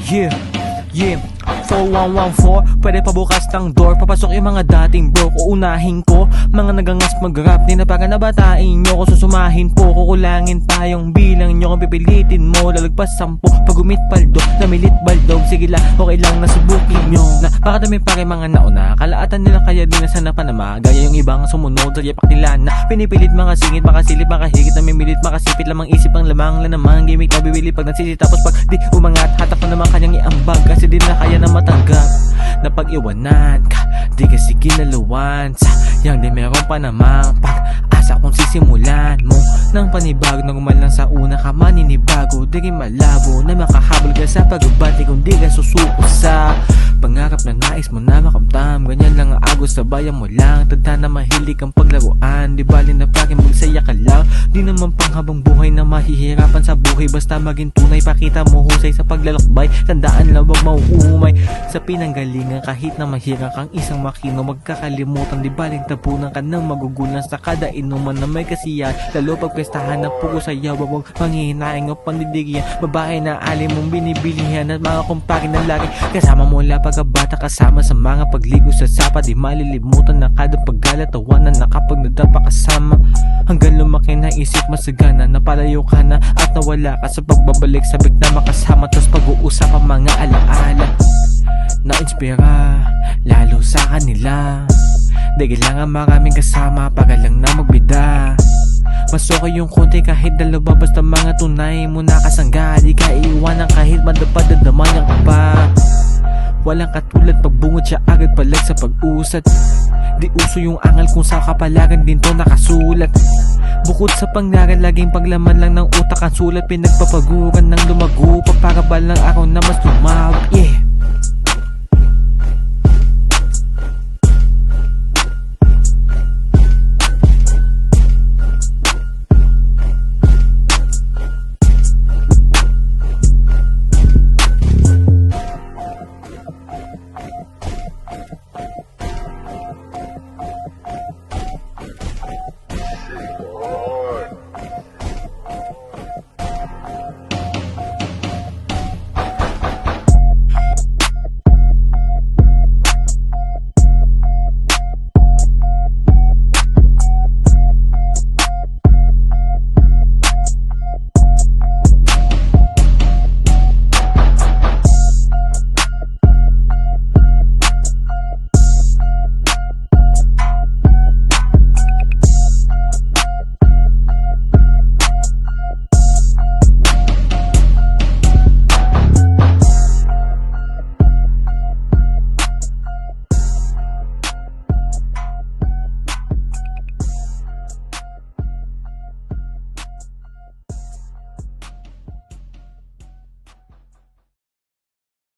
Yeah, yeah 4114, pwede pa bukas ng door. Papasok yung mga dating bro, uunahin ko. Mga nagangas mag-rap, di na para nabatain nyo. Kung susumahin po, kukulangin tayong bilang nyo. Kung pipilitin mo, lalagpas 10. Pag umit paldo, namilit baldog. Sige lang, okay lang, nasubukin nyo na baka dami pa rin mga nauna. Kalaatan nila kaya di na sana panama. Gaya yung ibang sumunod sa yapak nila na pinipilit makasingit, makasilip, makahigit, namimilit, makasipit lamang isip ang lamang lang naman. Gimmick na bibili pag nagsisi, tapos pag di umangat, hatak na naman kanyang iambag. Kasi di na kaya na matanggap na pag-iwanan ka, di kasi ginaluan. Sayang di meron pa namang pag-asa kung sisimulan mo ng panibago. Normal lang sa una ka maninibago, di rin malabo na makahabol ka sa pagbati kung di ka susuko sa pangarap na nais mo na makamtam. Ganyan lang ang agos sa bayan mo lang. Tanda na mahilig ang paglaruan, di bali na parang magsaya ka lang. Di naman panghabang buhay na mahihirapan sa buhay. Basta maging tunay, pakita mo husay sa paglalakbay. Tandaan lang wag mauumay sa pinanggalingan. Kahit na mahirap kang isang makino, magkakalimutan, di baling tapunan ka ng magugulan sa kada inuman na may kasiyahan. Lalo pag pestahan na puro sayaw, wag panghihinaing o pandidigian. Babae na alim mong binibilihan at mga kumpare na lagi kasama mo la pagkabata, kasama sa mga pagligo sa sapa. Di malilimutan na kada paggalatawanan na kapag nadapa kasama. Hanggang lumaki na isip masagana, napalayo ka na at nawala ka sa pagbabalik. Sabik na makasama, tapos pag-uusap ang mga alaala na-inspira lalo sa kanila. Di kailangan maraming kasama para lang na magbida. Mas okay yung konti kahit dalawa, basta mga tunay mo nakasangga. Di ka iiwanan kahit madapad at damayan ka pa. Walang katulad pagbungod siya agad palag sa pag-usad. Di uso yung angal kung sa kapalaran din to nakasulat. Bukod sa pangngaral, laging paglaman lang ng utak ang sulat. Pinagpapaguran ng lumago pa para balang araw na mas lumawak. Yeah.